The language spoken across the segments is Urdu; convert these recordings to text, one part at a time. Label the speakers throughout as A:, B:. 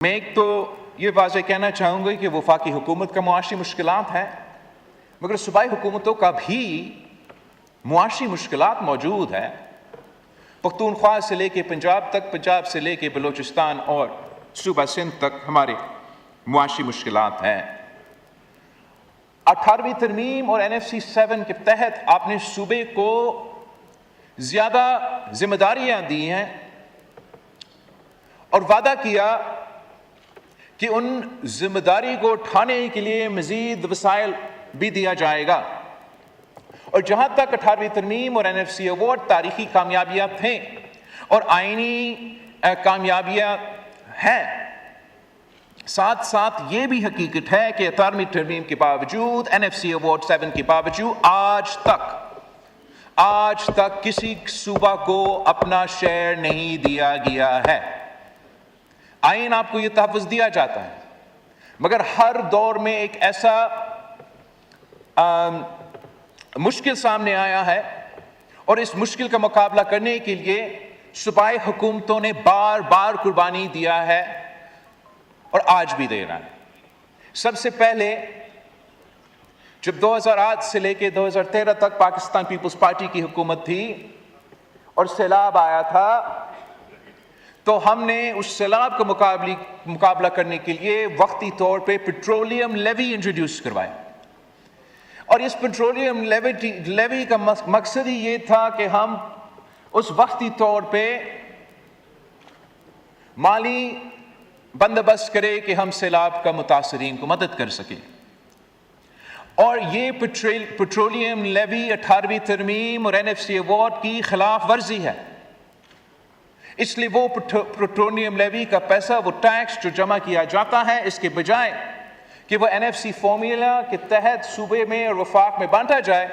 A: میں ایک تو یہ واضح کہنا چاہوں گا کہ وفاقی حکومت کا معاشی مشکلات ہیں، مگر صوبائی حکومتوں کا بھی معاشی مشکلات موجود ہیں۔ پختونخوا سے لے کے پنجاب تک، پنجاب سے لے کے بلوچستان اور صوبہ سندھ تک ہمارے معاشی مشکلات ہیں۔ 18ویں ترمیم اور NFC 7 کے تحت آپ نے صوبے کو زیادہ ذمہ داریاں دی ہیں اور وعدہ کیا کہ ان ذمہ داری کو اٹھانے کے لیے مزید وسائل بھی دیا جائے گا۔ اور جہاں تک 18ویں ترمیم اور NFC ایوارڈ تاریخی کامیابیاں تھیں اور آئینی کامیابیاں ہیں، ساتھ ساتھ یہ بھی حقیقت ہے کہ 18ویں ترمیم کے باوجود، NFC ایوارڈ 7 کے باوجود آج تک کسی صوبہ کو اپنا شیئر نہیں دیا گیا ہے۔ آئین آپ کو یہ تحفظ دیا جاتا ہے، مگر ہر دور میں ایک ایسا مشکل سامنے آیا ہے اور اس مشکل کا مقابلہ کرنے کے لیے صوبائی حکومتوں نے بار بار قربانی دیا ہے اور آج بھی دے رہا ہے۔ سب سے پہلے جب 2008 سے لے کے 2013 تک پاکستان پیپلز پارٹی کی حکومت تھی اور سیلاب آیا تھا، تو ہم نے اس سیلاب کا مقابلہ کرنے کے لیے وقتی طور پہ پیٹرولیم لیوی انٹروڈیوس کروایا۔ اور اس پیٹرولیم لیوی کا مقصد ہی یہ تھا کہ ہم اس وقتی طور پہ مالی بندوبست کریں کہ ہم سیلاب کا متاثرین کو مدد کر سکیں۔ اور یہ پیٹرولیم لیوی 18ویں ترمیم اور NFC ایوارڈ کی خلاف ورزی ہے۔ اس لیے وہ پیٹرولیم لیوی کا پیسہ، وہ ٹیکس جو جمع کیا جاتا ہے، اس کے بجائے کہ وہ NFC فارمولا کے تحت صوبے میں اور وفاق میں بانٹا جائے،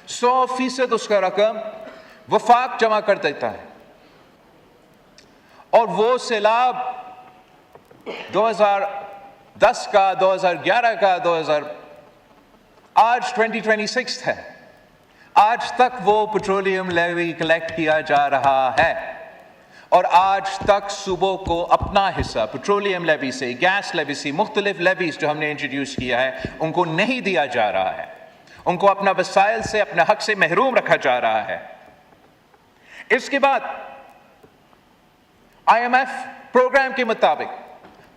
A: 100% اس کا رقم وفاق جمع کر دیتا ہے۔ اور وہ سیلاب 2010 کا، 2011 کا، آج 2026 ہے، آج تک وہ پیٹرولیم لیوی کلیکٹ کیا جا رہا ہے اور آج تک صوبوں کو اپنا حصہ پیٹرولیم لیوی سے، گیس لیوی سے، مختلف لیویز جو ہم نے انٹروڈیوس کیا ہے، ان کو نہیں دیا جا رہا ہے۔ ان کو اپنا وسائل سے، اپنے حق سے محروم رکھا جا رہا ہے۔ اس کے بعد IMF پروگرام کے مطابق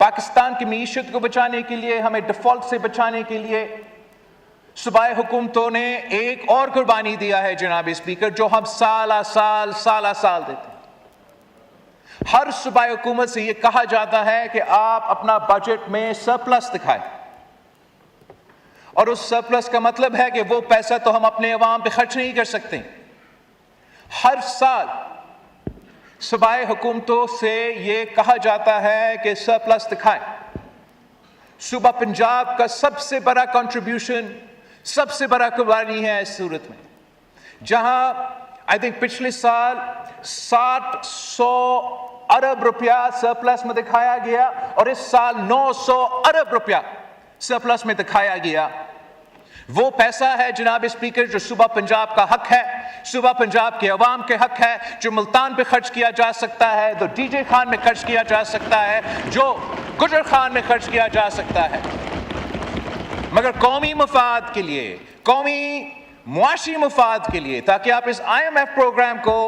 A: پاکستان کی معیشت کو بچانے کے لیے، ہمیں ڈیفالٹ سے بچانے کے لیے صوبائی حکومتوں نے ایک اور قربانی دیا ہے جناب اسپیکر، جو ہم سالہ سال دیتے ہیں۔ ہر صوبائی حکومت سے یہ کہا جاتا ہے کہ آپ اپنا بجٹ میں سرپلس دکھائیں، اور اس سرپلس کا مطلب ہے کہ وہ پیسہ تو ہم اپنے عوام پہ خرچ نہیں کر سکتے۔ ہر سال صوبائی حکومتوں سے یہ کہا جاتا ہے کہ سرپلس دکھائیں۔ صوبہ پنجاب کا سب سے بڑا کنٹریبیوشن، سب سے بڑا قربانی ہے اس صورت میں، جہاں آئی تھنک پچھلے سال 700 ارب روپیہ سرپلس میں دکھایا گیا اور اس سال 900 ارب روپیہ سرپلس میں دکھایا گیا۔ وہ پیسہ ہے جناب اسپیکر جو صوبہ پنجاب کا حق ہے، صوبہ پنجاب کے عوام کے حق ہے، جو ملتان پہ خرچ کیا جا سکتا ہے، جو DJ خان میں خرچ کیا جا سکتا ہے، جو گجر خان میں خرچ کیا جا سکتا ہے، مگر قومی مفاد کے لیے، قومی معاشی مفاد کے لیے، تاکہ آپ اس IMF پروگرام کو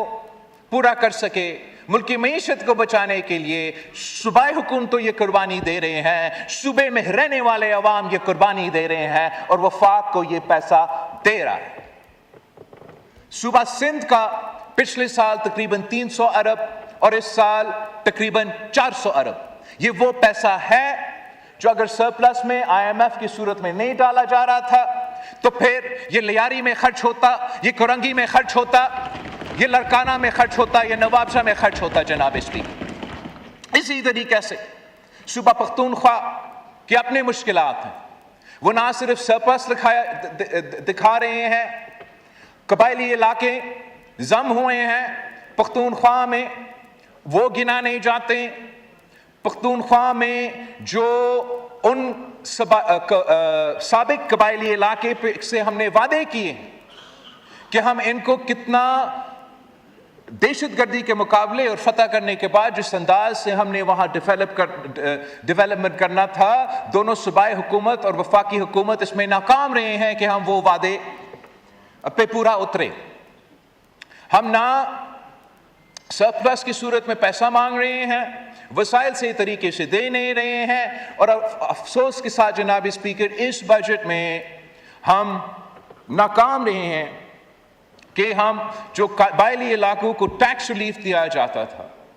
A: پورا کر سکے، ملک کی معیشت کو بچانے کے لیے صوبائی حکومتوں یہ قربانی دے رہے ہیں، صوبے میں رہنے والے عوام یہ قربانی دے رہے ہیں، اور وفاق کو یہ پیسہ دے رہا ہے۔ صوبہ سندھ کا پچھلے سال تقریباً 300 ارب اور اس سال تقریباً 400 ارب، یہ وہ پیسہ ہے جو اگر سرپلس میں IMF کی صورت میں نہیں ڈالا جا رہا تھا تو پھر یہ لیاری میں خرچ ہوتا، یہ کرنگی میں خرچ ہوتا، یہ لڑکانہ میں خرچ ہوتا، یہ نوابشاہ میں خرچ ہوتا جناب اسپیکر۔ اسی طریقے سے صوبہ پختونخوا کے اپنے مشکلات ہیں، وہ نہ صرف سرپلس دکھا رہے ہیں، قبائلی علاقے ضم ہوئے ہیں پختونخوا میں، وہ گنا نہیں جاتے۔ پختونخوا میں جو ان سابق قبائلی علاقے سے ہم نے وعدے کیے کہ ہم ان کو کتنا دہشت گردی کے مقابلے اور فتح کرنے کے بعد جس انداز سے ہم نے وہاں ڈیولپمنٹ کرنا تھا، دونوں صوبائی حکومت اور وفاقی حکومت اس میں ناکام رہے ہیں کہ ہم وہ وعدے پہ پورا اترے۔ ہم نہ سرپلس کی صورت میں پیسہ مانگ رہے ہیں، وسائل صحیح طریقے سے دے نہیں رہے ہیں، اور افسوس کے ساتھ جناب اسپیکر اس بجٹ میں ہم ناکام رہے ہیں کہ ہم جو قبائلی علاقوں کو ٹیکس ریلیف دیا جاتا تھا،